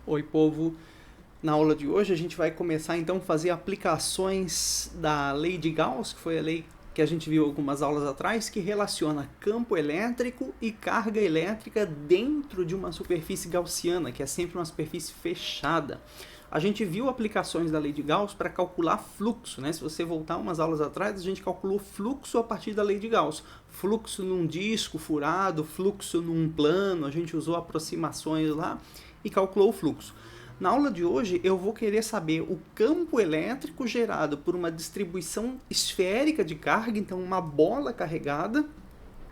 Oi, povo! Na aula de hoje a gente vai começar então a fazer aplicações da lei de Gauss, que foi a lei que a gente viu algumas aulas atrás, que relaciona campo elétrico e carga elétrica dentro de uma superfície gaussiana, que é sempre uma superfície fechada. A gente viu aplicações da lei de Gauss para calcular fluxo, né? Se você voltar umas aulas atrás, a gente calculou fluxo a partir da lei de Gauss. Fluxo num disco furado, fluxo num plano, a gente usou aproximações lá e calculou o fluxo. Na aula de hoje eu vou querer saber o campo elétrico gerado por uma distribuição esférica de carga, então uma bola carregada,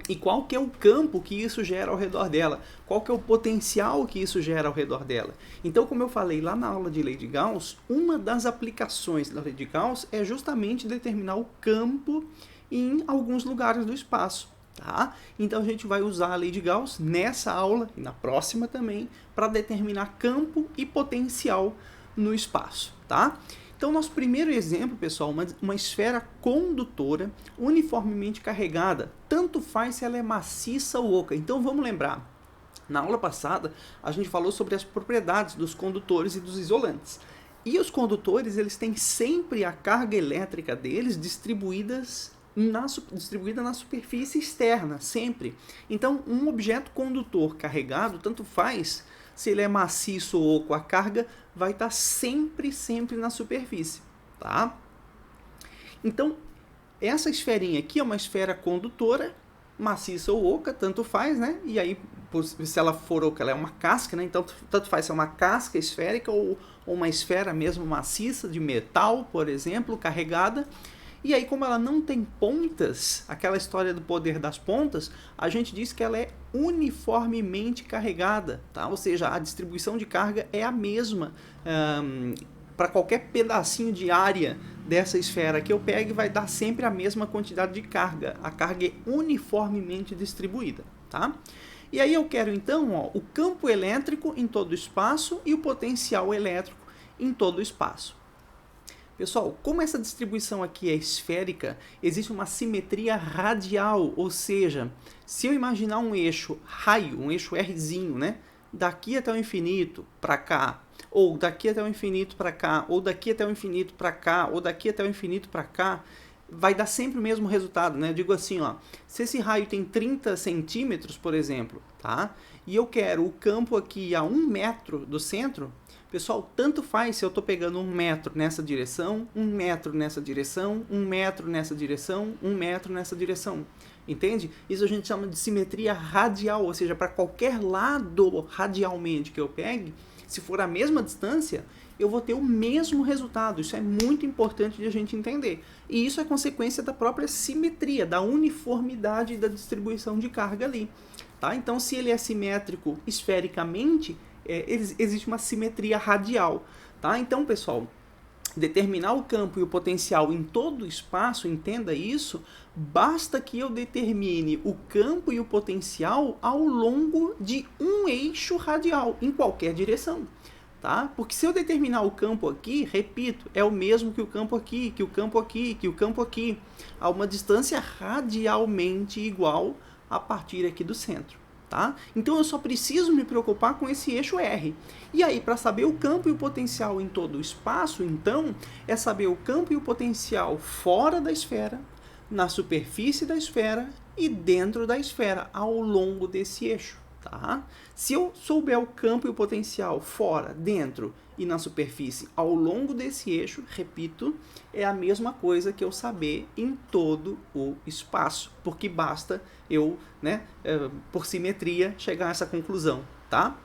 e qual que é o campo que isso gera ao redor dela, qual que é o potencial que isso gera ao redor dela. Então, como eu falei lá na aula de lei de Gauss, uma das aplicações da lei de Gauss é justamente determinar o campo em alguns lugares do espaço. Tá? Então a gente vai usar a lei de Gauss nessa aula e na próxima também para determinar campo e potencial no espaço. Tá? Então nosso primeiro exemplo, pessoal, uma esfera condutora uniformemente carregada, tanto faz se ela é maciça ou oca. Então vamos lembrar, na aula passada a gente falou sobre as propriedades dos condutores e dos isolantes. E os condutores, eles têm sempre a carga elétrica deles distribuída na superfície externa, sempre. Então, um objeto condutor carregado, tanto faz se ele é maciço ou oco, a carga vai estar sempre na superfície, tá? Então, essa esferinha aqui é uma esfera condutora, maciça ou oca, tanto faz, né? E aí, se ela for oca, ela é uma casca, né? Então, tanto faz se é uma casca esférica ou uma esfera mesmo maciça, de metal, por exemplo, carregada. E aí, como ela não tem pontas, aquela história do poder das pontas, a gente diz que ela é uniformemente carregada, tá? Ou seja, a distribuição de carga é a mesma para qualquer pedacinho de área dessa esfera que eu pegue, vai dar sempre a mesma quantidade de carga. A carga é uniformemente distribuída, tá? E aí eu quero então o campo elétrico em todo o espaço e o potencial elétrico em todo o espaço. Pessoal, como essa distribuição aqui é esférica, existe uma simetria radial, ou seja, se eu imaginar um eixo raio, um eixo Rzinho, né? Daqui até o infinito para cá, ou daqui até o infinito para cá, ou daqui até o infinito para cá, ou daqui até o infinito para cá, vai dar sempre o mesmo resultado, né? Eu digo assim, ó, se esse raio tem 30 centímetros, por exemplo, tá? E eu quero o campo aqui a 1 metro do centro, pessoal, tanto faz se eu estou pegando 1 metro nessa direção, 1 metro nessa direção, 1 metro nessa direção, 1 metro nessa direção. Entende? Isso a gente chama de simetria radial, ou seja, para qualquer lado radialmente que eu pegue, se for a mesma distância, eu vou ter o mesmo resultado. Isso é muito importante de a gente entender. E isso é consequência da própria simetria, da uniformidade da distribuição de carga ali. Tá? Então, se ele é simétrico esfericamente, existe uma simetria radial. Tá? Então, pessoal, determinar o campo e o potencial em todo o espaço, entenda isso, basta que eu determine o campo e o potencial ao longo de um eixo radial, em qualquer direção. Tá? Porque se eu determinar o campo aqui, repito, é o mesmo que o campo aqui, que o campo aqui, que o campo aqui, a uma distância radialmente igual a partir aqui do centro. Tá? Então eu só preciso me preocupar com esse eixo R. E aí, para saber o campo e o potencial em todo o espaço, então, é saber o campo e o potencial fora da esfera, na superfície da esfera e dentro da esfera, ao longo desse eixo. Tá? Se eu souber o campo e o potencial fora, dentro e na superfície ao longo desse eixo, repito, é a mesma coisa que eu saber em todo o espaço, porque basta eu, né, por simetria, chegar a essa conclusão, tá?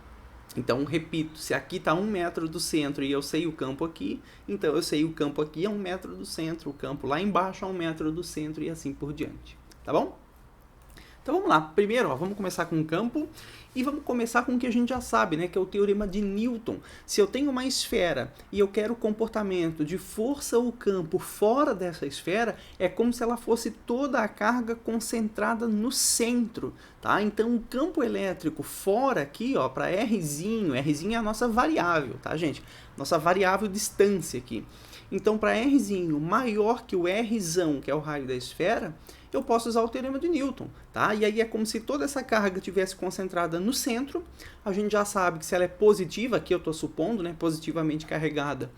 Então, repito, se aqui está 1 metro do centro e eu sei o campo aqui, então eu sei o campo aqui a 1 metro do centro, o campo lá embaixo a 1 metro do centro e assim por diante, tá bom? Então vamos lá, primeiro vamos começar com o campo e vamos começar com o que a gente já sabe, né, que é o teorema de Newton. Se eu tenho uma esfera e eu quero o comportamento de força ou campo fora dessa esfera, é como se ela fosse toda a carga concentrada no centro, tá? Então o campo elétrico fora aqui, ó, para Rzinho é a nossa variável, tá, gente? Nossa variável distância aqui. Então para Rzinho maior que o Rzão, que é o raio da esfera, eu posso usar o teorema de Newton, tá? E aí é como se toda essa carga tivesse concentrada no centro. A gente já sabe que se ela é positiva, aqui eu estou supondo, né, positivamente carregada,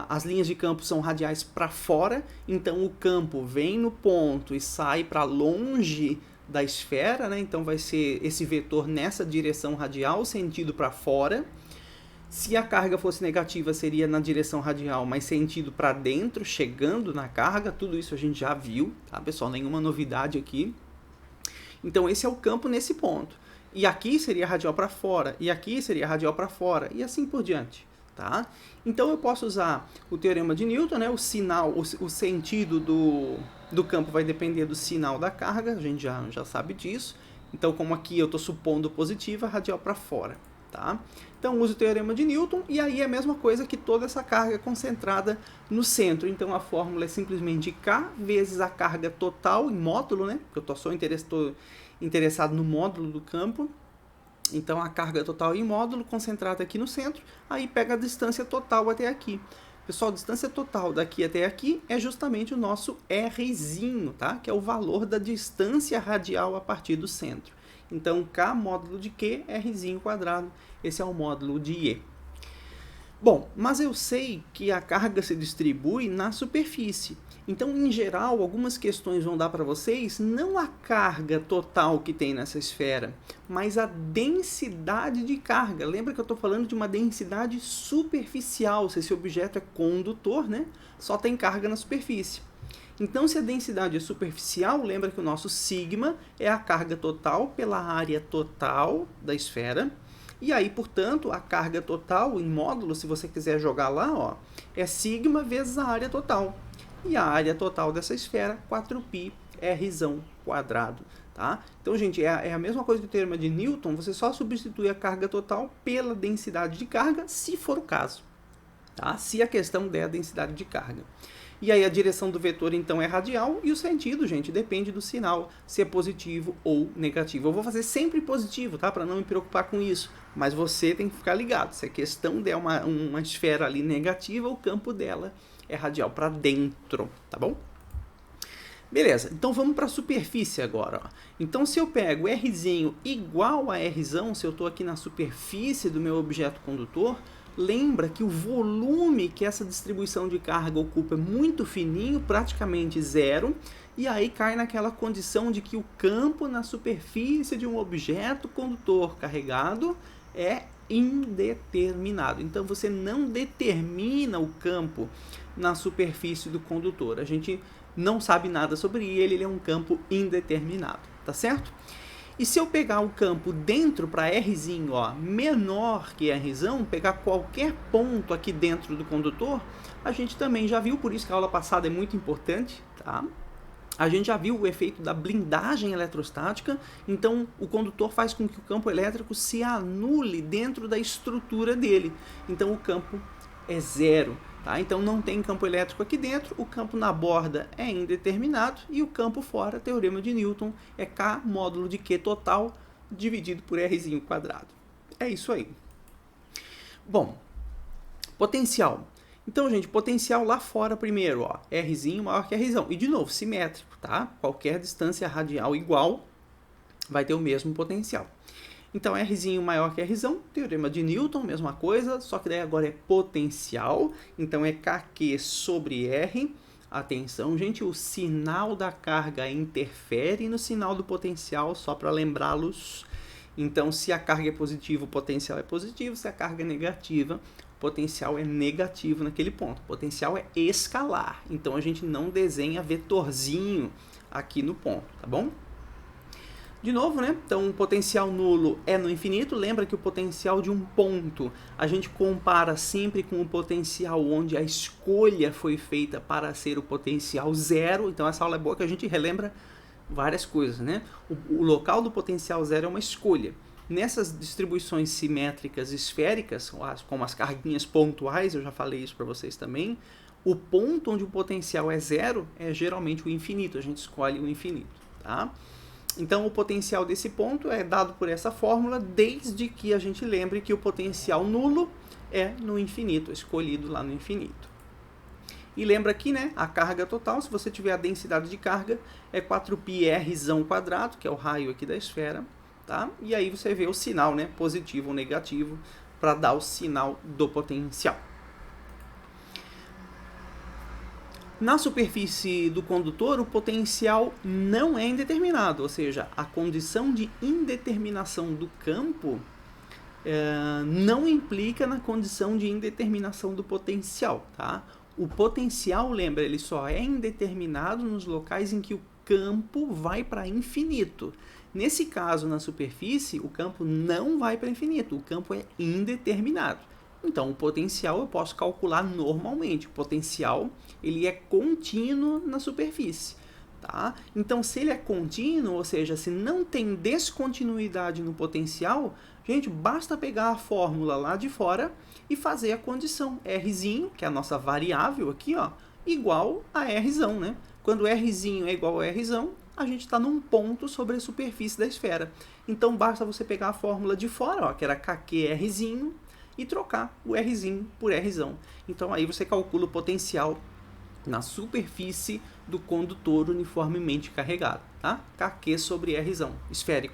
as linhas de campo são radiais para fora, então o campo vem no ponto e sai para longe da esfera, né? Então vai ser esse vetor nessa direção radial, sentido para fora. Se a carga fosse negativa, seria na direção radial, mas sentido para dentro, chegando na carga. Tudo isso a gente já viu, tá, pessoal? Nenhuma novidade aqui. Então esse é o campo nesse ponto. E aqui seria radial para fora, e aqui seria radial para fora, e assim por diante. Tá? Então eu posso usar o teorema de Newton, né? O sinal, o sentido do campo vai depender do sinal da carga, a gente já sabe disso. Então, como aqui eu estou supondo positiva, radial para fora. Tá? Então uso o teorema de Newton, e aí é a mesma coisa que toda essa carga concentrada no centro. Então a fórmula é simplesmente K vezes a carga total em módulo, né? Eu estou só interessado no módulo do campo. Então, a carga total em módulo, concentrada aqui no centro, aí pega a distância total até aqui. Pessoal, a distância total daqui até aqui é justamente o nosso Rzinho, tá? Que é o valor da distância radial a partir do centro. Então, K módulo de Q, Rzinho quadrado, esse é o módulo de E. Bom, mas eu sei que a carga se distribui na superfície. Então, em geral, algumas questões vão dar para vocês não a carga total que tem nessa esfera, mas a densidade de carga. Lembra que eu estou falando de uma densidade superficial, se esse objeto é condutor, né? Só tem carga na superfície. Então, se a densidade é superficial, lembra que o nosso sigma é a carga total pela área total da esfera. E aí, portanto, a carga total em módulo, se você quiser jogar lá, ó, é sigma vezes a área total. E a área total dessa esfera, 4π Rzão quadrado. Tá? Então, gente, é a mesma coisa que o teorema de Newton, você só substitui a carga total pela densidade de carga, se for o caso. Tá? Se a questão der a densidade de carga. E aí a direção do vetor, então, é radial, e o sentido, gente, depende do sinal, se é positivo ou negativo. Eu vou fazer sempre positivo, tá? Para não me preocupar com isso. Mas você tem que ficar ligado. Se a questão der uma esfera ali negativa, o campo dela é radial para dentro, tá bom? Beleza, então vamos para a superfície agora. Ó. Então, se eu pego Rzinho igual a Rzão, se eu estou aqui na superfície do meu objeto condutor, lembra que o volume que essa distribuição de carga ocupa é muito fininho, praticamente zero, e aí cai naquela condição de que o campo na superfície de um objeto condutor carregado é indeterminado. Então, você não determina o campo na superfície do condutor. A gente não sabe nada sobre ele é um campo indeterminado, tá certo? E se eu pegar o campo dentro para Rzinho, ó, menor que Rzão, pegar qualquer ponto aqui dentro do condutor, a gente também já viu, por isso que a aula passada é muito importante, tá? A gente já viu o efeito da blindagem eletrostática, então o condutor faz com que o campo elétrico se anule dentro da estrutura dele. Então o campo é zero. Tá? Então não tem campo elétrico aqui dentro, o campo na borda é indeterminado e o campo fora, teorema de Newton, é K módulo de Q total dividido por Rzinho quadrado. É isso aí. Bom, potencial. Então, gente, potencial lá fora primeiro, ó, Rzinho maior que Rzão. E de novo, simétrico, tá? Qualquer distância radial igual vai ter o mesmo potencial. Então, Rzinho maior que Rzão, teorema de Newton, mesma coisa, só que daí agora é potencial, então é Kq sobre R. Atenção, gente, o sinal da carga interfere no sinal do potencial, só para lembrá-los. Então, se a carga é positiva, o potencial é positivo, se a carga é negativa, o potencial é negativo naquele ponto. O potencial é escalar, então a gente não desenha vetorzinho aqui no ponto, tá bom? De novo, né? Então, o potencial nulo é no infinito. Lembra que o potencial de um ponto a gente compara sempre com o potencial onde a escolha foi feita para ser o potencial zero. Então, essa aula é boa que a gente relembra várias coisas, né? O local do potencial zero é uma escolha. Nessas distribuições simétricas esféricas, como as carguinhas pontuais, eu já falei isso para vocês também, o ponto onde o potencial é zero é geralmente o infinito. A gente escolhe o infinito, tá? Então, o potencial desse ponto é dado por essa fórmula, desde que a gente lembre que o potencial nulo é no infinito, escolhido lá no infinito. E lembra aqui, né, a carga total, se você tiver a densidade de carga, é 4πr², que é o raio aqui da esfera, tá? E aí você vê o sinal, né, positivo ou negativo, para dar o sinal do potencial. Na superfície do condutor, o potencial não é indeterminado, ou seja, a condição de indeterminação do campo não implica na condição de indeterminação do potencial, tá? O potencial, lembra, ele só é indeterminado nos locais em que o campo vai para infinito. Nesse caso, na superfície, o campo não vai para infinito, o campo é indeterminado. Então, o potencial eu posso calcular normalmente. O potencial, ele é contínuo na superfície, tá? Então, se ele é contínuo, ou seja, se não tem descontinuidade no potencial, gente, basta pegar a fórmula lá de fora e fazer a condição Rzinho, que é a nossa variável aqui, ó, igual a Rzão, né? Quando Rzinho é igual a Rzão, a gente está num ponto sobre a superfície da esfera. Então, basta você pegar a fórmula de fora, ó, que era kqRzinho, e trocar o Rzinho por Rzão. Então, aí você calcula o potencial na superfície do condutor uniformemente carregado, tá? kq sobre Rzão, esférico.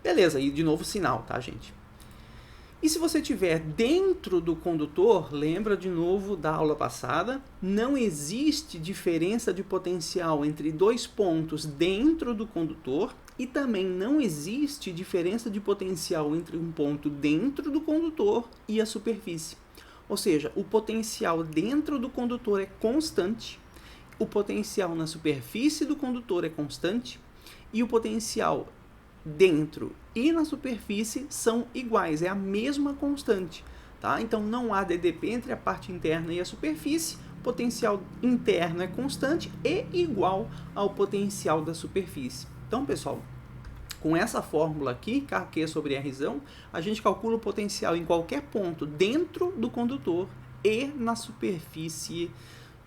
Beleza, e de novo o sinal, tá, gente? E se você estiver dentro do condutor, lembra de novo da aula passada, não existe diferença de potencial entre dois pontos dentro do condutor e também não existe diferença de potencial entre um ponto dentro do condutor e a superfície. Ou seja, o potencial dentro do condutor é constante, o potencial na superfície do condutor é constante e o potencial dentro e na superfície são iguais, é a mesma constante, tá? Então não há DDP entre a parte interna e a superfície, o potencial interno é constante e igual ao potencial da superfície. Então, pessoal, com essa fórmula aqui, kq sobre Rzão, a gente calcula o potencial em qualquer ponto dentro do condutor e na superfície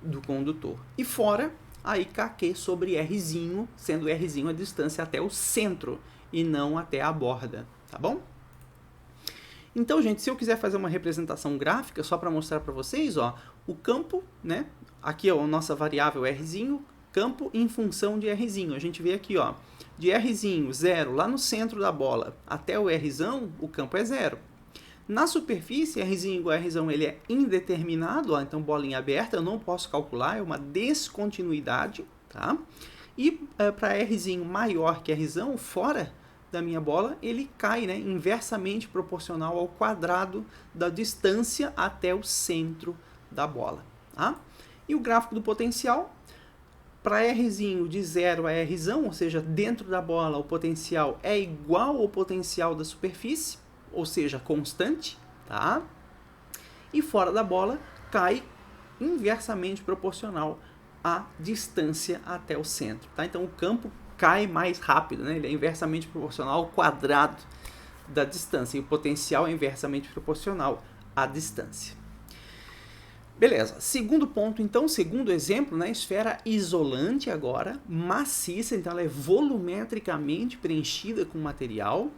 do condutor. E fora, aí kq sobre Rzinho, sendo Rzinho a distância até o centro e não até a borda, tá bom? Então, gente, se eu quiser fazer uma representação gráfica, só para mostrar para vocês, ó, o campo, né? Aqui, ó, a nossa variável Rzinho, campo em função de Rzinho. A gente vê aqui, ó, de Rzinho, 0, lá no centro da bola, até o Rzão, o campo é 0. Na superfície, Rzinho igual a Rzão, ele é indeterminado, ó, então bolinha aberta, eu não posso calcular, é uma descontinuidade, tá? E para Rzinho maior que Rzão, fora da minha bola, ele cai, né, inversamente proporcional ao quadrado da distância até o centro da bola, tá? E o gráfico do potencial, para Rzinho de 0 a Rzão, ou seja, dentro da bola o potencial é igual ao potencial da superfície, ou seja, constante, tá? E fora da bola cai inversamente proporcional à distância até o centro, tá? Então o campo cai mais rápido, né? Ele é inversamente proporcional ao quadrado da distância e o potencial é inversamente proporcional à distância. Beleza, segundo ponto, então, segundo exemplo, né, esfera isolante agora, maciça, então ela é volumetricamente preenchida com material,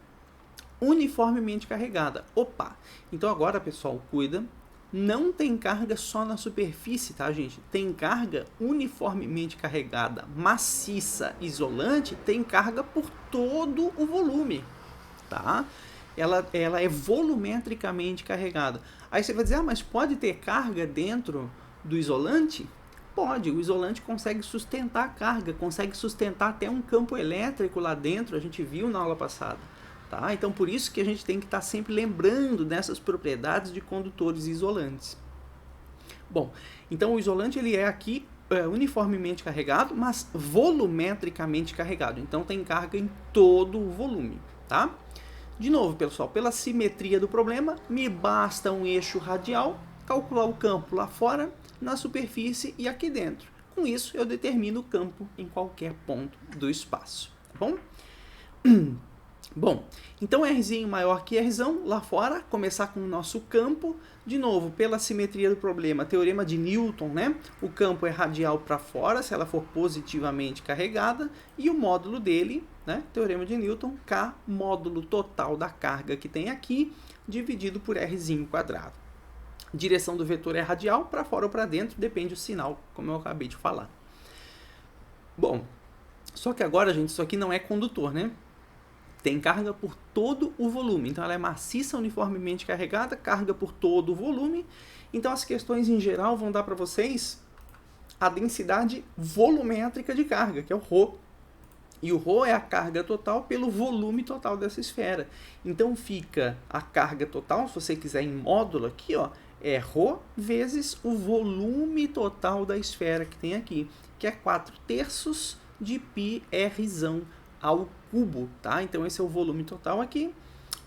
uniformemente carregada. Opa! Então agora, pessoal, cuida, não tem carga só na superfície, tá, gente? Tem carga uniformemente carregada, maciça, isolante, tem carga por todo o volume, tá? Ela é volumetricamente carregada. Aí você vai dizer, mas pode ter carga dentro do isolante? Pode, o isolante consegue sustentar a carga, consegue sustentar até um campo elétrico lá dentro, a gente viu na aula passada. Tá? Então, por isso que a gente tem que estar sempre lembrando dessas propriedades de condutores isolantes. Bom, então o isolante ele é aqui uniformemente carregado, mas volumetricamente carregado. Então, tem carga em todo o volume, tá? De novo, pessoal, pela simetria do problema, me basta um eixo radial, calcular o campo lá fora, na superfície e aqui dentro. Com isso, eu determino o campo em qualquer ponto do espaço, tá bom? Bom, então Rzinho maior que Rzão, lá fora, começar com o nosso campo, de novo, pela simetria do problema, teorema de Newton, né? O campo é radial para fora, se ela for positivamente carregada, e o módulo dele, né? Teorema de Newton, K, módulo total da carga que tem aqui, dividido por Rzinho quadrado. Direção do vetor é radial, para fora ou para dentro, depende do sinal, como eu acabei de falar. Bom, só que agora, gente, isso aqui não é condutor, né? Tem carga por todo o volume. Então, ela é maciça, uniformemente carregada, carga por todo o volume. Então, as questões em geral vão dar para vocês a densidade volumétrica de carga, que é o ρ. E o ρ é a carga total pelo volume total dessa esfera. Então, fica a carga total, se você quiser em módulo aqui, ó, é ρ vezes o volume total da esfera que tem aqui, que é 4/3 de πr ao cubo, tá? Então esse é o volume total aqui,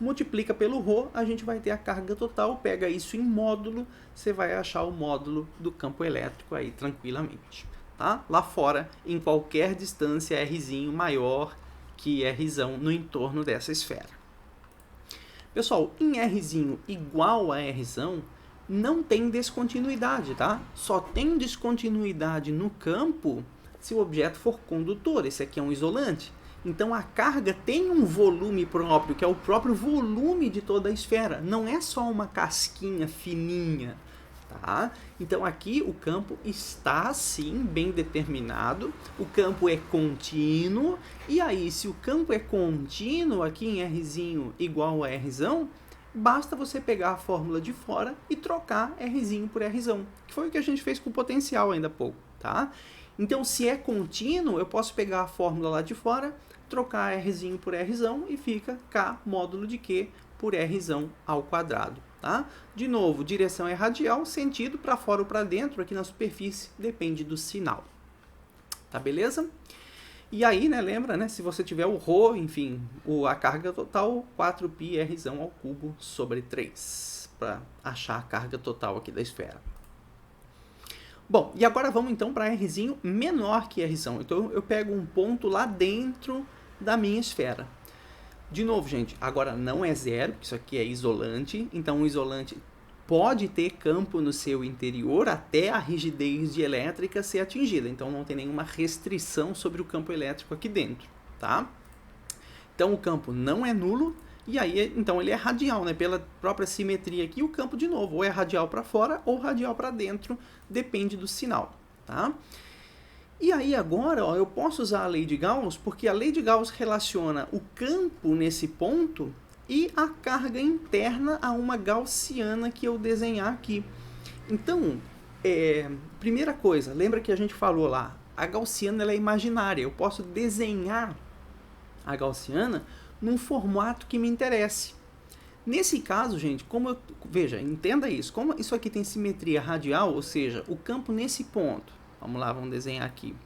multiplica pelo ρ, a gente vai ter a carga total, pega isso em módulo, você vai achar o módulo do campo elétrico aí tranquilamente, tá? Lá fora, em qualquer distância R maior que R no entorno dessa esfera. Pessoal, em R igual a R, não tem descontinuidade, tá? Só tem descontinuidade no campo se o objeto for condutor. Esse aqui é um isolante. Então a carga tem um volume próprio, que é o próprio volume de toda a esfera. Não é só uma casquinha fininha, tá? Então aqui o campo está sim bem determinado. O campo é contínuo. E aí, se o campo é contínuo aqui em R igual a R, basta você pegar a fórmula de fora e trocar R por R, que foi o que a gente fez com o potencial ainda há pouco, tá? Então, se é contínuo, eu posso pegar a fórmula lá de fora, trocar R por R e fica K módulo de Q por R ao quadrado, tá? De novo, direção é radial, sentido para fora ou para dentro, aqui na superfície, depende do sinal. Tá beleza? E aí, né, lembra, né, se você tiver o ρ, enfim, a carga total, 4πr ao cubo sobre 3, para achar a carga total aqui da esfera. Bom, e agora vamos então para R menor que R. Então eu pego um ponto lá dentro da minha esfera. De novo, gente, agora não é zero, porque isso aqui é isolante, então o isolante pode ter campo no seu interior até a rigidez dielétrica ser atingida. Então, não tem nenhuma restrição sobre o campo elétrico aqui dentro, tá? Então, o campo não é nulo e aí, então, ele é radial, né? Pela própria simetria aqui, o campo, de novo, ou é radial para fora ou radial para dentro, depende do sinal, tá? E aí, agora, ó, eu posso usar a lei de Gauss, porque a lei de Gauss relaciona o campo nesse ponto e a carga interna a uma gaussiana que eu desenhar aqui. Então, primeira coisa, lembra que a gente falou lá, a gaussiana ela é imaginária, eu posso desenhar a gaussiana num formato que me interesse. Nesse caso, gente, veja, entenda isso, como isso aqui tem simetria radial, ou seja, o campo nesse ponto, vamos lá, vamos desenhar aqui.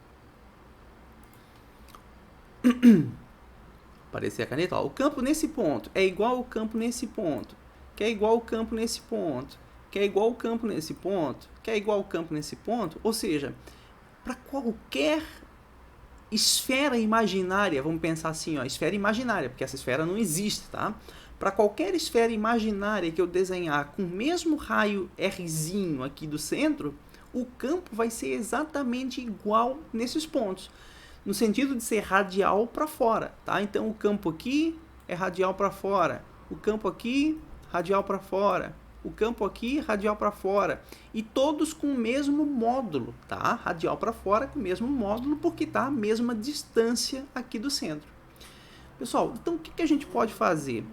Aparecer a caneta, ó, o campo nesse ponto é igual ao campo nesse ponto, que é igual ao campo nesse ponto, que é igual ao campo nesse ponto, que é igual ao campo nesse ponto, ou seja, para qualquer esfera imaginária, vamos pensar assim, ó, esfera imaginária, porque essa esfera não existe, tá? Para qualquer esfera imaginária que eu desenhar com o mesmo raio Rzinho aqui do centro, o campo vai ser exatamente igual nesses pontos. No sentido de ser radial para fora, tá? Então, o campo aqui é radial para fora, o campo aqui, radial para fora, o campo aqui, radial para fora. E todos com o mesmo módulo, tá? Radial para fora com o mesmo módulo, porque tá a mesma distância aqui do centro. Pessoal, então o que a gente pode fazer?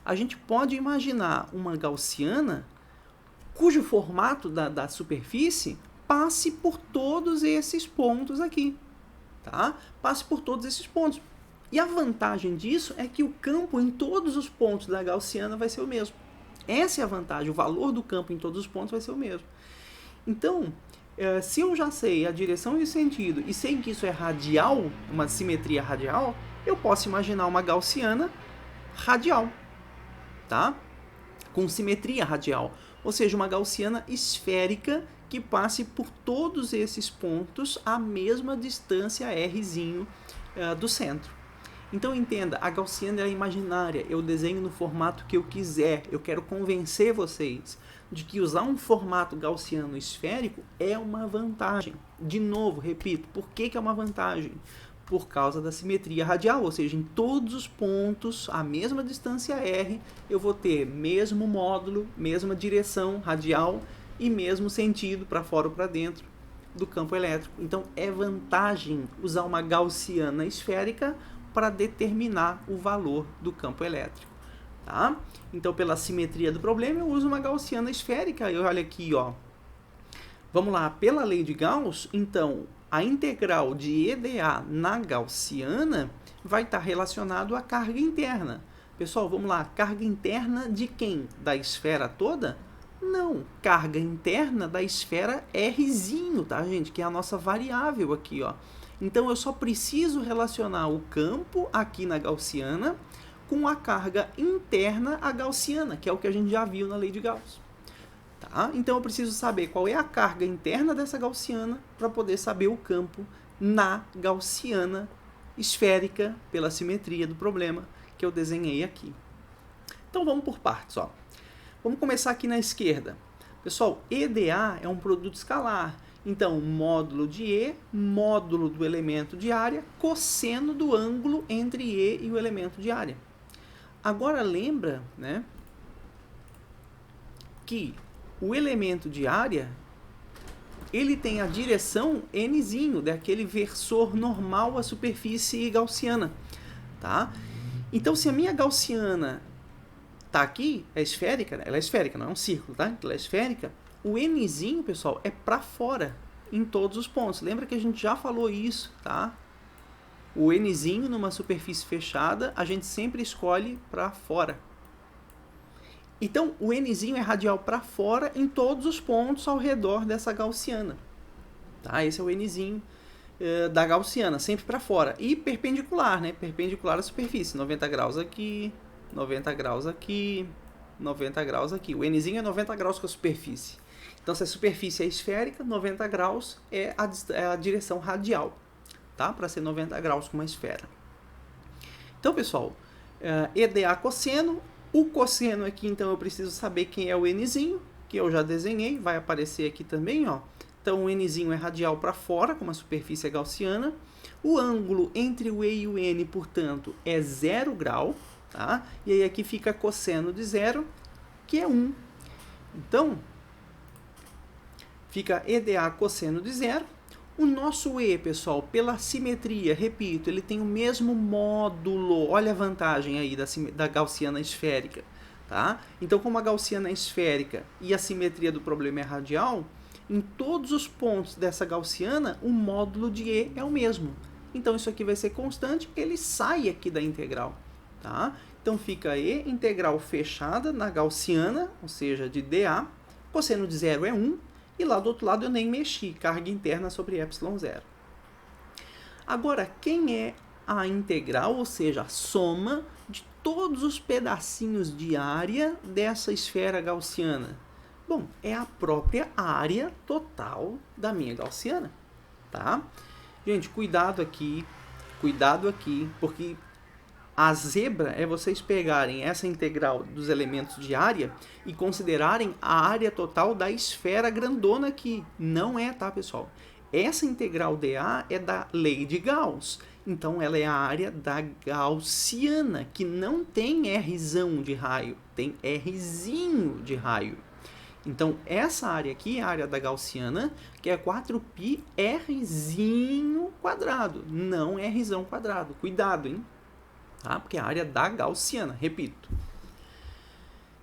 A gente pode imaginar uma gaussiana cujo formato da superfície passe por todos esses pontos aqui. Tá? Passe por todos esses pontos. E a vantagem disso é que o campo em todos os pontos da gaussiana vai ser o mesmo. Essa é a vantagem, o valor do campo em todos os pontos vai ser o mesmo. Então, se eu já sei a direção e o sentido e sei que isso é radial, uma simetria radial, eu posso imaginar uma gaussiana radial, tá? Com simetria radial, ou seja, uma gaussiana esférica que passe por todos esses pontos a mesma distância R do centro. Então entenda, a gaussiana é imaginária, eu desenho no formato que eu quiser, eu quero convencer vocês de que usar um formato gaussiano esférico é uma vantagem. De novo, repito, por que é uma vantagem? por causa da simetria radial, ou seja, em todos os pontos, a mesma distância r, eu vou ter mesmo módulo, mesma direção radial e mesmo sentido para fora ou para dentro do campo elétrico. Então, é vantagem usar uma gaussiana esférica para determinar o valor do campo elétrico. Tá? Então, pela simetria do problema, eu uso uma gaussiana esférica. E olha aqui, ó. Vamos lá, pela lei de Gauss, então, a integral de EDA na gaussiana vai estar relacionado à carga interna. Pessoal, vamos lá, carga interna de quem? Da esfera toda? Não, carga interna da esfera Rzinho, tá, gente? Que é a nossa variável aqui, ó. Então, eu só preciso relacionar o campo aqui na gaussiana com a carga interna à gaussiana, que é o que a gente já viu na lei de Gauss. Tá? Então, eu preciso saber qual é a carga interna dessa gaussiana para poder saber o campo na gaussiana esférica pela simetria do problema que eu desenhei aqui. Então, vamos por partes, ó. Vamos começar aqui na esquerda. Pessoal, EDA é um produto escalar. Então, módulo de E, módulo do elemento de área, cosseno do ângulo entre E e o elemento de área. Agora, lembra, né, que o elemento de área, ele tem a direção nzinho, daquele versor normal à superfície gaussiana. Tá? Então, se a minha gaussiana tá aqui, é esférica, ela é esférica, não é um círculo, tá? Ela é esférica. O nzinho, pessoal, é para fora em todos os pontos. Lembra que a gente já falou isso, tá? O nzinho numa superfície fechada, a gente sempre escolhe para fora. Então, o nzinho é radial para fora em todos os pontos ao redor dessa gaussiana. Tá? Esse é o nzinho da gaussiana, sempre para fora. E perpendicular, né? Perpendicular à superfície. 90 graus aqui, 90 graus aqui, 90 graus aqui. O nzinho é 90 graus com a superfície. Então, se a superfície é esférica, 90 graus é a direção radial. Tá? Para ser 90 graus com uma esfera. Então, pessoal, EDA cosseno. O cosseno aqui, então, eu preciso saber quem é o nzinho, que eu já desenhei, vai aparecer aqui também, ó. Então, o nzinho é radial para fora, como a superfície é gaussiana. O ângulo entre o E e o N, portanto, é 0 grau, tá? E aí aqui fica cosseno de 0, que é 1. Então, fica EDA cosseno de 0. O nosso E, pessoal, pela simetria, repito, ele tem o mesmo módulo. Olha a vantagem aí da gaussiana esférica. Tá? Então, como a gaussiana é esférica e a simetria do problema é radial, em todos os pontos dessa gaussiana, o módulo de E é o mesmo. Então, isso aqui vai ser constante, ele sai aqui da integral. Tá? Então, fica E, integral fechada na gaussiana, ou seja, de dA. Cosseno de 0 é 1. E lá do outro lado eu nem mexi, carga interna sobre ε0. Agora, quem é a integral, ou seja, a soma de todos os pedacinhos de área dessa esfera gaussiana? Bom, é a própria área total da minha gaussiana. Tá? Gente, cuidado aqui, porque a zebra é vocês pegarem essa integral dos elementos de área e considerarem a área total da esfera grandona aqui. Não é, tá, pessoal? Essa integral dA é da lei de Gauss. Então, ela é a área da gaussiana, que não tem Rzão de raio, tem Rzinho de raio. Então, essa área aqui é a área da gaussiana, que é 4π Rzinho quadrado, não Rzão quadrado. Cuidado, hein? Tá? Porque é a área da gaussiana, repito.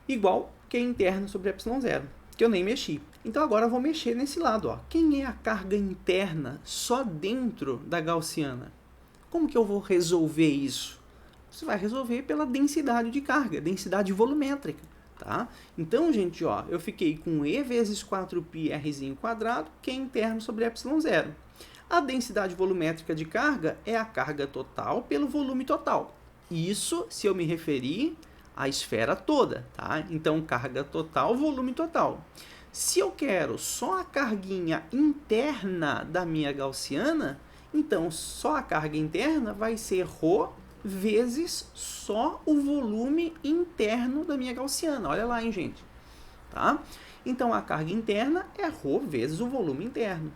Igual que é interno sobre ε0, que eu nem mexi. Então agora eu vou mexer nesse lado. Ó. Quem é a carga interna só dentro da gaussiana? Como que eu vou resolver isso? Você vai resolver pela densidade de carga, densidade volumétrica. Tá? Então, gente, ó, eu fiquei com E vezes 4π Rzinho quadrado, que é interno sobre ε0. A densidade volumétrica de carga é a carga total pelo volume total. Isso se eu me referir à esfera toda, tá? Então, carga total, volume total. Se eu quero só a carguinha interna da minha gaussiana, então só a carga interna vai ser ρ vezes só o volume interno da minha gaussiana. Olha lá, hein, gente? Tá? Então, a carga interna é ρ vezes o volume interno.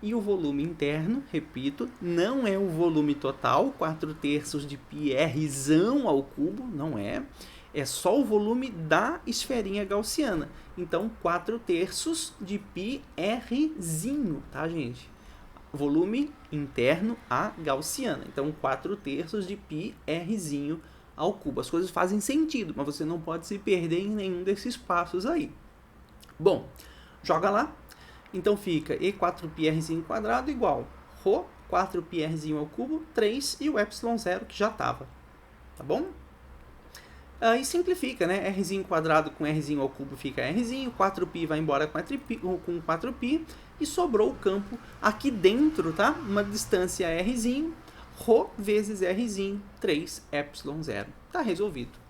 E o volume interno, repito, não é o volume total, 4/3 de πr ao cubo, não é. É só o volume da esferinha gaussiana. Então, 4/3 de πr, tá, gente? Volume interno a gaussiana. Então, 4/3 de πr ao cubo. As coisas fazem sentido, mas você não pode se perder em nenhum desses passos aí. Bom, joga lá. Então, fica E4πr² igual ρ, 4πr ao cubo, 3 e o ε0 que já estava. Tá bom? Aí simplifica, né? R² com R ao cubo fica R, 4π vai embora com 4π e sobrou o campo aqui dentro, tá? Uma distância R, ρ vezes R, 3 ε0. Tá resolvido.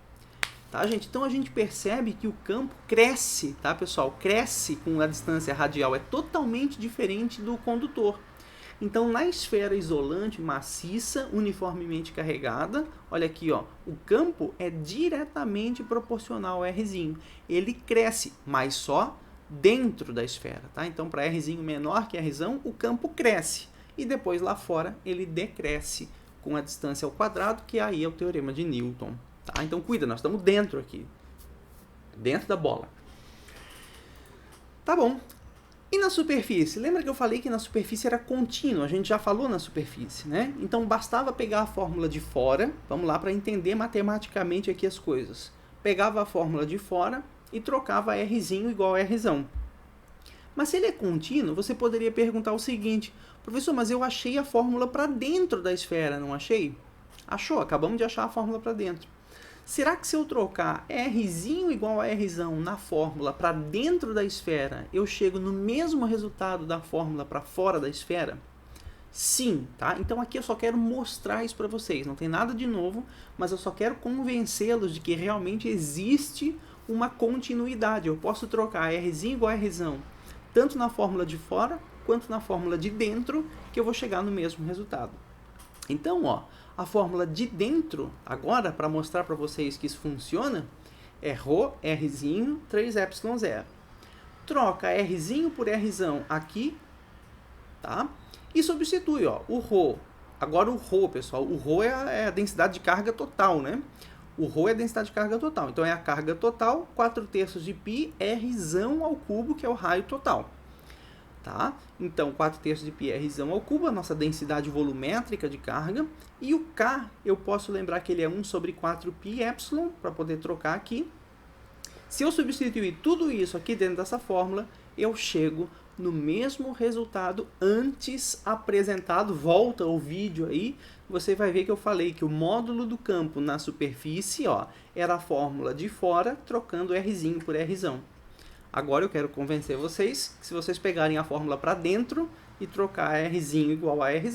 Tá, gente? Então a gente percebe que o campo cresce, tá, pessoal? Cresce com a distância radial, é totalmente diferente do condutor. Então, na esfera isolante maciça, uniformemente carregada, olha aqui, ó, o campo é diretamente proporcional a R. Ele cresce, mas só dentro da esfera, tá? Então, para R menor que R, o campo cresce. E depois, lá fora, ele decresce com a distância ao quadrado, que aí é o teorema de Newton. Tá? Então, cuida, nós estamos dentro aqui. Dentro da bola. Tá bom. E na superfície? Lembra que eu falei que na superfície era contínuo? A gente já falou na superfície, né? Então, bastava pegar a fórmula de fora. Vamos lá para entender matematicamente aqui as coisas. Pegava a fórmula de fora e trocava R igual a R. Mas se ele é contínuo, você poderia perguntar o seguinte: professor, mas eu achei a fórmula para dentro da esfera, não achei? Achou, acabamos de achar a fórmula para dentro. Será que se eu trocar R igual a R na fórmula para dentro da esfera, eu chego no mesmo resultado da fórmula para fora da esfera? Sim, tá? Então aqui eu só quero mostrar isso para vocês. Não tem nada de novo, mas eu só quero convencê-los de que realmente existe uma continuidade. Eu posso trocar R igual a R tanto na fórmula de fora quanto na fórmula de dentro, que eu vou chegar no mesmo resultado. Então, ó, a fórmula de dentro, agora, para mostrar para vocês que isso funciona, é ρ, R, 3 ε0. Troca R por R aqui, tá? E substitui, ó, o ρ. Agora o ρ, pessoal, o ρ é a densidade de carga total, né? O ρ é a densidade de carga total. Então, é a carga total, 4/3 de π, R ao cubo, que é o raio total. Tá? Então, 4/3 de πr ao cubo, a nossa densidade volumétrica de carga. E o K, eu posso lembrar que ele é 1 sobre 4πε, para poder trocar aqui. Se eu substituir tudo isso aqui dentro dessa fórmula, eu chego no mesmo resultado antes apresentado. Volta o vídeo aí, você vai ver que eu falei que o módulo do campo na superfície, ó, era a fórmula de fora, trocando R por R. Agora eu quero convencer vocês que se vocês pegarem a fórmula para dentro e trocar R igual a R,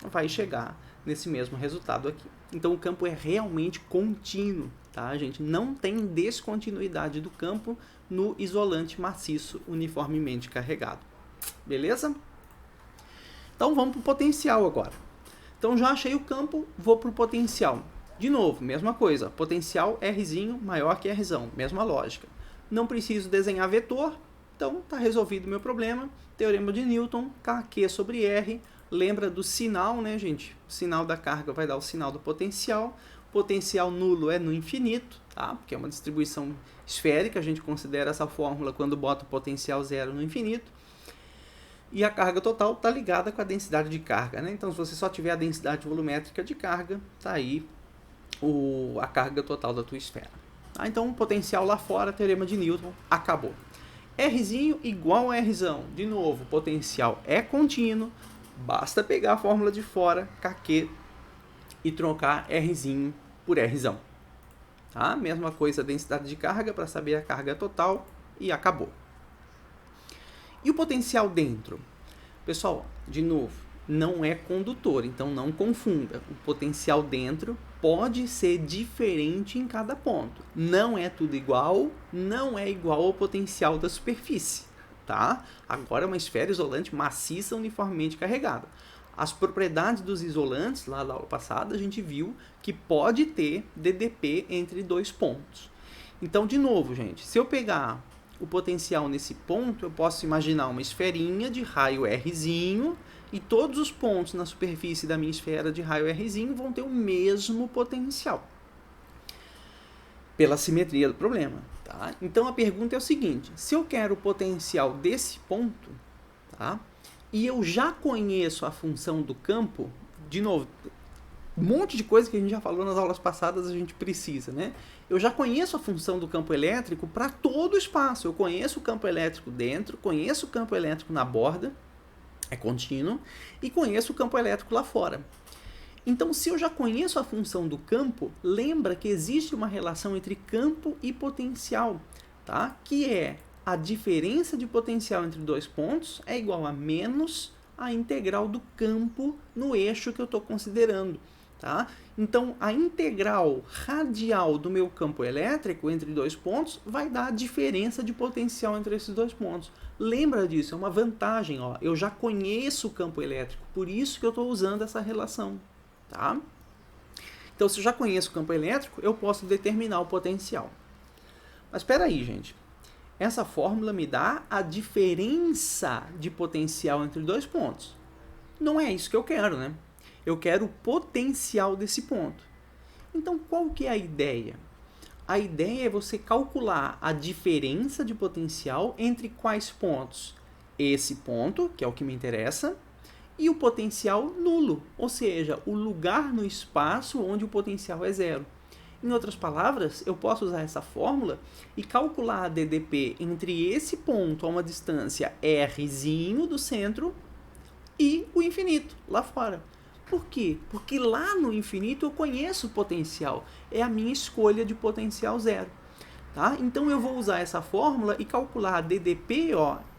vai chegar nesse mesmo resultado aqui. Então o campo é realmente contínuo, tá, gente? Não tem descontinuidade do campo no isolante maciço uniformemente carregado. Beleza? Então vamos para o potencial agora. Então já achei o campo, vou para o potencial. De novo, mesma coisa, potencial R maior que R, mesma lógica. Não preciso desenhar vetor, então está resolvido o meu problema. Teorema de Newton, Kq sobre R. Lembra do sinal, né, gente? O sinal da carga vai dar o sinal do potencial. Potencial nulo é no infinito, tá? Porque é uma distribuição esférica. A gente considera essa fórmula quando bota o potencial zero no infinito. E a carga total está ligada com a densidade de carga, né? Então, se você só tiver a densidade volumétrica de carga, está aí a carga total da tua esfera. Então, potencial lá fora, teorema de Newton, acabou. R igual a R. De novo, potencial é contínuo, basta pegar a fórmula de fora, Kq, e trocar R por R. Tá? Mesma coisa, densidade de carga, para saber a carga total, e acabou. E o potencial dentro? Pessoal, de novo, não é condutor, então não confunda. O potencial dentro pode ser diferente em cada ponto. Não é tudo igual, não é igual ao potencial da superfície, tá? Agora é uma esfera isolante maciça uniformemente carregada. As propriedades dos isolantes, lá da aula passada, a gente viu que pode ter DDP entre dois pontos. Então, de novo, gente, se eu pegar o potencial nesse ponto, eu posso imaginar uma esferinha de raio Rzinho, e todos os pontos na superfície da minha esfera de raio Rzinho vão ter o mesmo potencial, pela simetria do problema. Tá? Então a pergunta é o seguinte: se eu quero o potencial desse ponto, tá? E eu já conheço a função do campo, de novo, um monte de coisa que a gente já falou nas aulas passadas a gente precisa, né? Eu já conheço a função do campo elétrico para todo o espaço. Eu conheço o campo elétrico dentro, conheço o campo elétrico na borda, é contínuo, e conheço o campo elétrico lá fora. Então, se eu já conheço a função do campo, lembra que existe uma relação entre campo e potencial, tá? Que é a diferença de potencial entre dois pontos é igual a menos a integral do campo no eixo que eu estou considerando. Tá? Então, a integral radial do meu campo elétrico entre dois pontos vai dar a diferença de potencial entre esses dois pontos. Lembra disso, é uma vantagem. Ó. Eu já conheço o campo elétrico, por isso que eu estou usando essa relação. Tá? Então, se eu já conheço o campo elétrico, eu posso determinar o potencial. Mas espera aí, gente. Essa fórmula me dá a diferença de potencial entre dois pontos. Não é isso que eu quero, né? Eu quero o potencial desse ponto. Então, qual que é a ideia? A ideia é você calcular a diferença de potencial entre quais pontos? Esse ponto, que é o que me interessa, e o potencial nulo, ou seja, o lugar no espaço onde o potencial é zero. Em outras palavras, eu posso usar essa fórmula e calcular a DDP entre esse ponto a uma distância Rzinho do centro e o infinito, lá fora. Por quê? Porque lá no infinito eu conheço o potencial. É a minha escolha de potencial zero. Tá? Então eu vou usar essa fórmula e calcular a DDP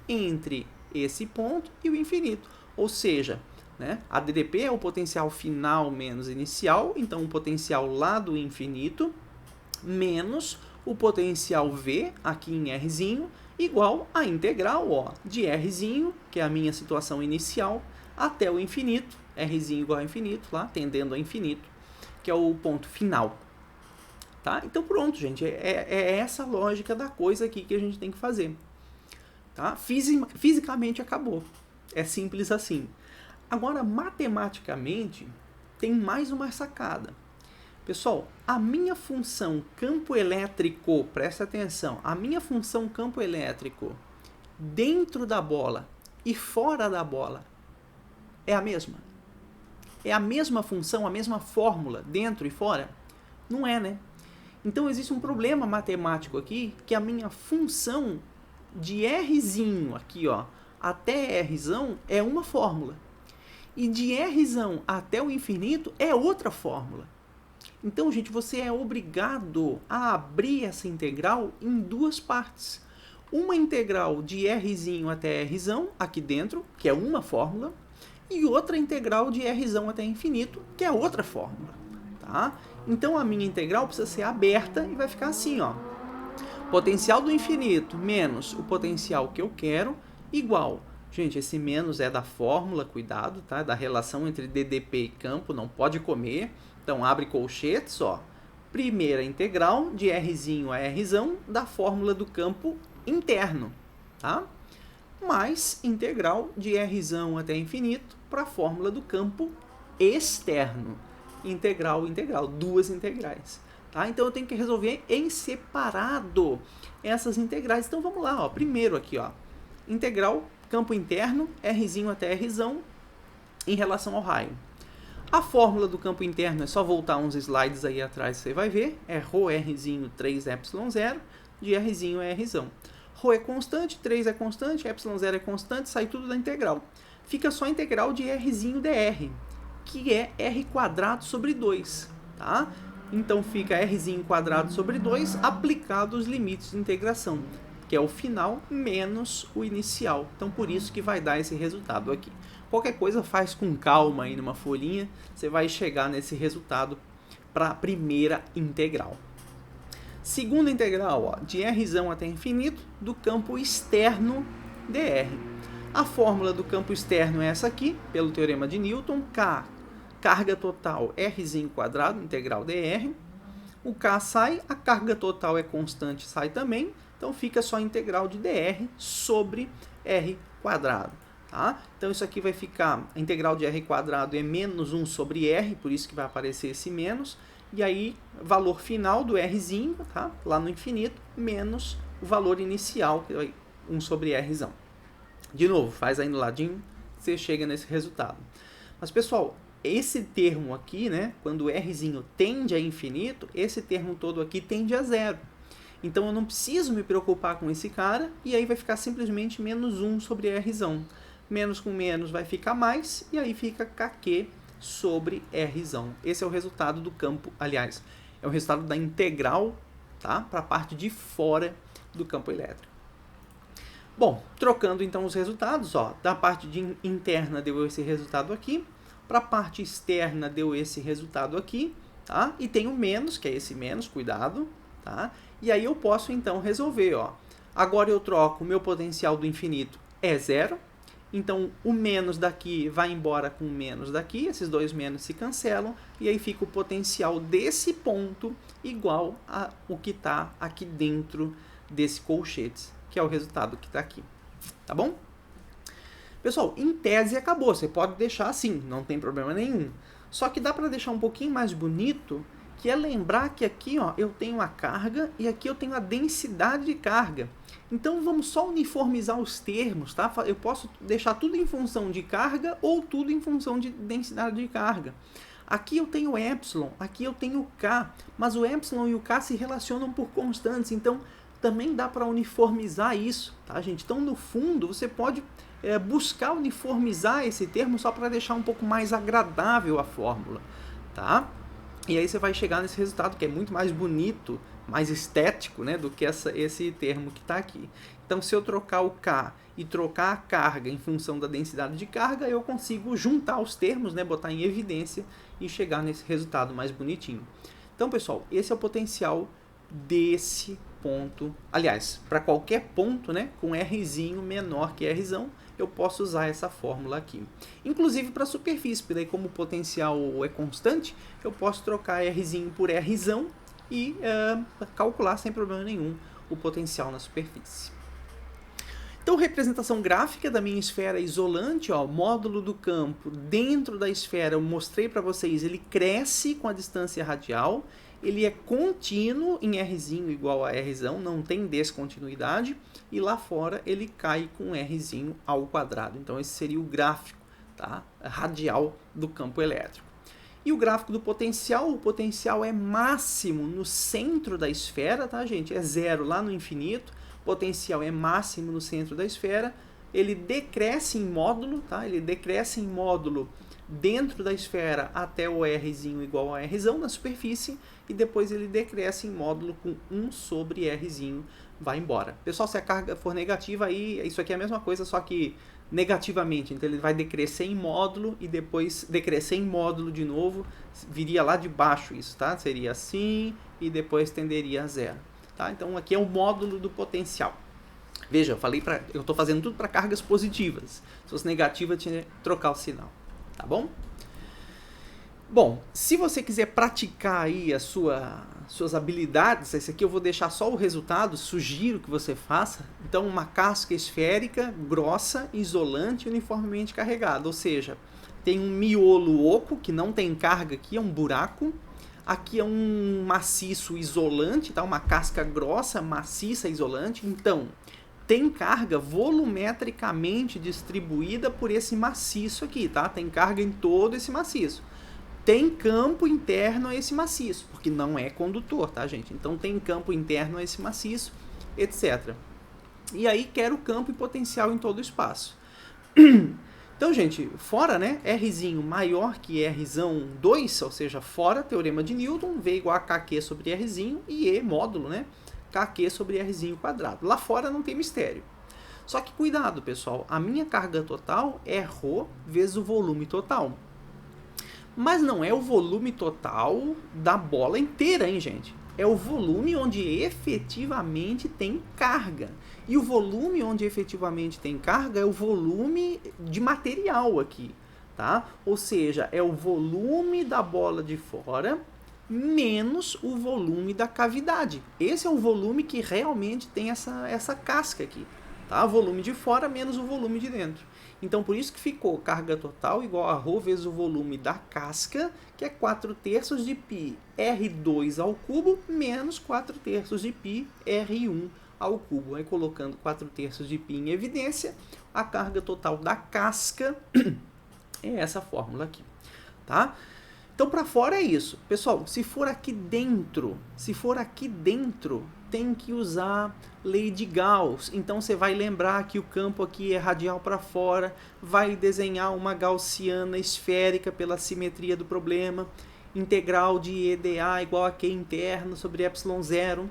entre esse ponto e o infinito. Ou seja, né, a DDP é o potencial final menos inicial, então o potencial lá do infinito, menos o potencial V, aqui em Rzinho, igual a integral de Rzinho, que é a minha situação inicial, até o infinito, Rzinho igual a infinito, lá, tendendo a infinito, que é o ponto final. Tá? Então pronto, gente, é essa lógica da coisa aqui que a gente tem que fazer. Tá? Fisicamente acabou. É simples assim. Agora, matematicamente, tem mais uma sacada. Pessoal, a minha função campo elétrico, presta atenção, a minha função campo elétrico dentro da bola e fora da bola é a mesma? É a mesma função, a mesma fórmula dentro e fora? Não é, né? Então existe um problema matemático aqui, que a minha função de Rzinho aqui, até Rzão é uma fórmula. E de Rzão até o infinito é outra fórmula. Então, gente, você é obrigado a abrir essa integral em duas partes. Uma integral de Rzinho até Rzão, aqui dentro, que é uma fórmula, e outra integral de Rzão até infinito, que é outra fórmula. Tá? Então, a minha integral precisa ser aberta e vai ficar assim, potencial do infinito menos o potencial que eu quero, igual. Gente, esse menos é da fórmula, cuidado, tá? Da relação entre DDP e campo, não pode comer. Então, abre colchetes, primeira integral de Rzinho a Rzão da fórmula do campo interno, tá? Mais integral de Rzão até infinito para a fórmula do campo externo. Integral, duas integrais. Tá? Então, eu tenho que resolver em separado essas integrais. Então, vamos lá. Primeiro aqui, integral campo interno, Rzinho até Rzão, em relação ao raio. A fórmula do campo interno é só voltar uns slides aí atrás, você vai ver. É ρRzinho 3ε0, de Rzinho a Rzão. Rho é constante, 3 é constante, ε0 é constante, sai tudo da integral. Fica só a integral de Rzinho dr, que é r² sobre 2. Tá? Então, fica r² sobre 2 aplicado os limites de integração, que é o final menos o inicial. Então, por isso que vai dar esse resultado aqui. Qualquer coisa faz com calma aí numa folhinha, você vai chegar nesse resultado para a primeira integral. Segunda integral, de Rzão até infinito, do campo externo dr. A fórmula do campo externo é essa aqui, pelo teorema de Newton, K, carga total Rzinho², integral dr. O K sai, a carga total é constante, sai também. Então fica só a integral de dr sobre r quadrado. Tá? Então isso aqui vai ficar, a integral de r quadrado é menos 1 sobre r, por isso que vai aparecer esse menos. E aí, valor final do rzinho, tá? Lá no infinito, menos o valor inicial, que é 1 sobre rzão. De novo, faz aí no ladinho, você chega nesse resultado. Mas, pessoal, esse termo aqui, né, quando o rzinho tende a infinito, esse termo todo aqui tende a zero. Então, eu não preciso me preocupar com esse cara, e aí vai ficar simplesmente menos 1 sobre rzão. Menos com menos vai ficar mais, e aí fica kq sobre rzão. Esse é o resultado do campo, aliás, é o resultado da integral, tá, para a parte de fora do campo elétrico. Bom, trocando então os resultados, ó, da parte interna deu esse resultado aqui, para a parte externa deu esse resultado aqui, tá? E tem o menos, que é esse menos, cuidado, tá? E aí eu posso então resolver, ó. Agora eu troco o meu potencial do infinito é zero, então o menos daqui vai embora com o menos daqui, esses dois menos se cancelam, e aí fica o potencial desse ponto igual ao que está aqui dentro desse colchete, que é o resultado que está aqui, tá bom? Pessoal, em tese acabou, você pode deixar assim, não tem problema nenhum. Só que dá para deixar um pouquinho mais bonito, que é lembrar que aqui, ó, eu tenho a carga e aqui eu tenho a densidade de carga. Então vamos só uniformizar os termos, tá? Eu posso deixar tudo em função de carga ou tudo em função de densidade de carga. Aqui eu tenho epsilon, aqui eu tenho k, mas o epsilon e o k se relacionam por constantes, então também dá para uniformizar isso, tá, gente? Então, no fundo, você pode buscar uniformizar esse termo só para deixar um pouco mais agradável a fórmula, tá? E aí você vai chegar nesse resultado que é muito mais bonito, mais estético, né, do que esse termo que está aqui. Então, se eu trocar o K e trocar a carga em função da densidade de carga, eu consigo juntar os termos, né, botar em evidência e chegar nesse resultado mais bonitinho. Então, pessoal, esse é o potencial desse ponto. Aliás, para qualquer ponto, né, com Rzinho menor que Rzão, eu posso usar essa fórmula aqui. Inclusive para a superfície, porque daí como o potencial é constante, eu posso trocar Rzinho por Rzão e calcular sem problema nenhum o potencial na superfície. Então, representação gráfica da minha esfera isolante, ó, módulo do campo dentro da esfera, eu mostrei para vocês, ele cresce com a distância radial, ele é contínuo em Rzinho igual a Rzão, não tem descontinuidade, e lá fora ele cai com Rzinho ao quadrado. Então, esse seria o gráfico, tá, radial do campo elétrico. E o gráfico do potencial, o potencial é máximo no centro da esfera, tá, gente? É zero lá no infinito. Potencial é máximo no centro da esfera, ele decresce em módulo, tá? Ele decresce em módulo dentro da esfera até o Rzinho igual a Rzão na superfície, e depois ele decresce em módulo com 1 sobre Rzinho, vai embora. Pessoal, se a carga for negativa, aí isso aqui é a mesma coisa, só que negativamente, então ele vai decrescer em módulo e depois decrescer em módulo de novo, viria lá de baixo isso, tá? Seria assim e depois tenderia a zero. Tá? Então aqui é o módulo do potencial. Veja, eu estou fazendo tudo para cargas positivas. Se fosse negativa, eu tinha que trocar o sinal. Tá bom? Bom, se você quiser praticar aí suas habilidades, esse aqui eu vou deixar só o resultado, sugiro que você faça. Então, uma casca esférica, grossa, isolante e uniformemente carregada. Ou seja, tem um miolo oco, que não tem carga aqui, é um buraco. Aqui é um maciço isolante, tá? Uma casca grossa, maciça, isolante. Então, tem carga volumetricamente distribuída por esse maciço aqui, tá? Tem carga em todo esse maciço. Tem campo interno a esse maciço, porque não é condutor, tá, gente? Então, tem campo interno a esse maciço, etc. E aí, quero campo e potencial em todo o espaço. Então, gente, fora, né, Rzinho maior que Rzão 2, ou seja, fora teorema de Newton, V igual a Kq sobre Rzinho e E módulo, né, Kq sobre Rzinho quadrado. Lá fora não tem mistério. Só que cuidado, pessoal, a minha carga total é ρ vezes o volume total. Mas não é o volume total da bola inteira, hein, gente? É o volume onde efetivamente tem carga. E o volume onde efetivamente tem carga é o volume de material aqui, tá? Ou seja, é o volume da bola de fora menos o volume da cavidade. Esse é o volume que realmente tem essa casca aqui. Tá? O volume de fora menos o volume de dentro. Então, por isso que ficou carga total igual a ρ vezes o volume da casca, que é 4/3 de π R2 ao cubo, menos 4/3 de π R1 ao cubo. Aí, colocando 4/3 de π em evidência, a carga total da casca é essa fórmula aqui. Tá? Então, para fora é isso. Pessoal, se for aqui dentro, tem que usar lei de Gauss. Então, você vai lembrar que o campo aqui é radial para fora, vai desenhar uma gaussiana esférica pela simetria do problema, integral de EdA igual a Q interno sobre ε0.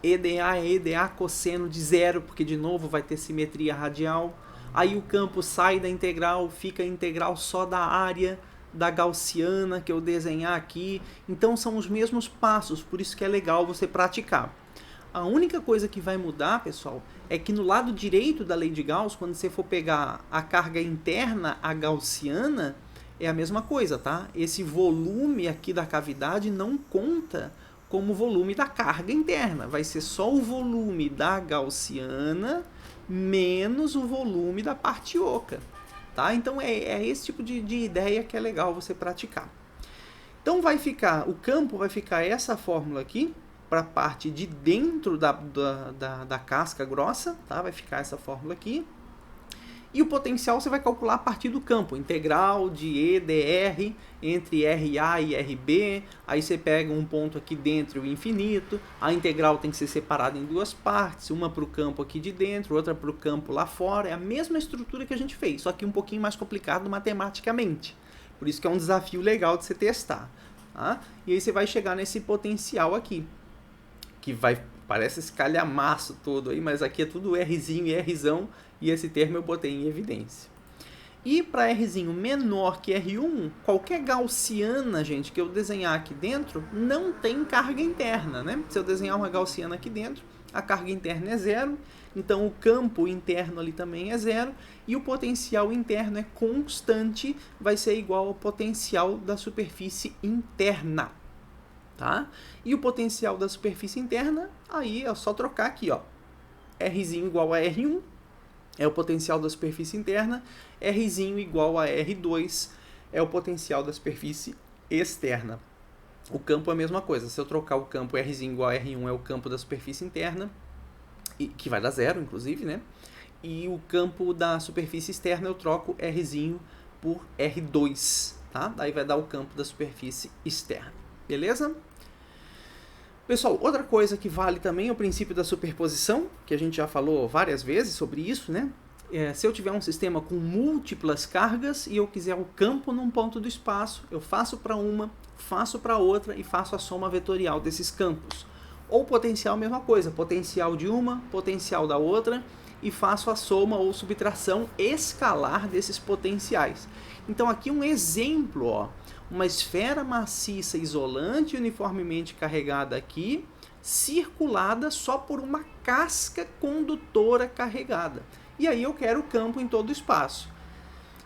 EdA é EdA cosseno de zero, porque, de novo, vai ter simetria radial. Aí o campo sai da integral, fica a integral só da área da gaussiana que eu desenhar aqui. Então são os mesmos passos, por isso que é legal você praticar. A única coisa que vai mudar, pessoal, é que no lado direito da lei de Gauss, quando você for pegar a carga interna, a gaussiana, é a mesma coisa, tá? Esse volume aqui da cavidade não conta como volume da carga interna, vai ser só o volume da gaussiana menos o volume da parte oca. Tá? Então é esse tipo de ideia que é legal você praticar. Então o campo vai ficar essa fórmula aqui, para a parte de dentro da casca grossa, tá? Vai ficar essa fórmula aqui. E o potencial você vai calcular a partir do campo, integral de E dr entre RA e RB, aí você pega um ponto aqui dentro e o infinito, a integral tem que ser separada em duas partes, uma para o campo aqui de dentro, outra para o campo lá fora, é a mesma estrutura que a gente fez, só que um pouquinho mais complicado matematicamente, por isso que é um desafio legal de você testar. Tá? E aí você vai chegar nesse potencial aqui, que parece esse calhamaço todo aí, mas aqui é tudo Rzinho e Rzão, e esse termo eu botei em evidência. E para Rzinho menor que R1, qualquer gaussiana, gente, que eu desenhar aqui dentro, não tem carga interna, né? Se eu desenhar uma gaussiana aqui dentro, a carga interna é zero, então o campo interno ali também é zero, e o potencial interno é constante, vai ser igual ao potencial da superfície interna. Tá? E o potencial da superfície interna, aí é só trocar aqui, ó. Rzinho igual a R1 é o potencial da superfície interna, Rzinho igual a R2 é o potencial da superfície externa. O campo é a mesma coisa, se eu trocar o campo Rzinho igual a R1 é o campo da superfície interna, que vai dar zero, inclusive, né? E o campo da superfície externa eu troco Rzinho por R2, tá? Daí vai dar o campo da superfície externa, beleza? Pessoal, outra coisa que vale também é o princípio da superposição, que a gente já falou várias vezes sobre isso, né? Se eu tiver um sistema com múltiplas cargas e eu quiser um campo num ponto do espaço, eu faço para uma, faço para outra e faço a soma vetorial desses campos. Ou potencial, mesma coisa, potencial de uma, potencial da outra, e faço a soma ou subtração escalar desses potenciais. Então aqui um exemplo, ó. Uma esfera maciça isolante uniformemente carregada aqui, circulada só por uma casca condutora carregada. E aí eu quero o campo em todo o espaço.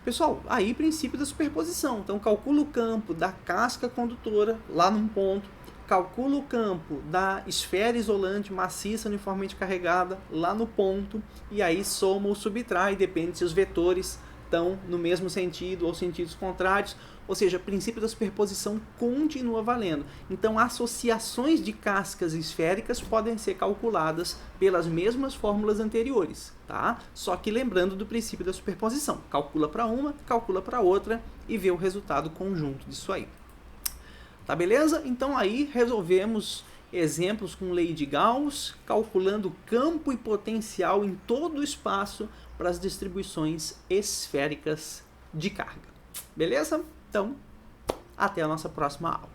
Pessoal, aí princípio da superposição. Então calculo o campo da casca condutora lá num ponto, calculo o campo da esfera isolante maciça uniformemente carregada lá no ponto, e aí soma ou subtrai, depende se os vetores estão no mesmo sentido ou sentidos contrários. Ou seja, o princípio da superposição continua valendo. Então, associações de cascas esféricas podem ser calculadas pelas mesmas fórmulas anteriores, tá? Só que lembrando do princípio da superposição. Calcula para uma, calcula para outra e vê o resultado conjunto disso aí. Tá beleza? Então, aí resolvemos exemplos com lei de Gauss, calculando campo e potencial em todo o espaço para as distribuições esféricas de carga. Beleza? Então, até a nossa próxima aula.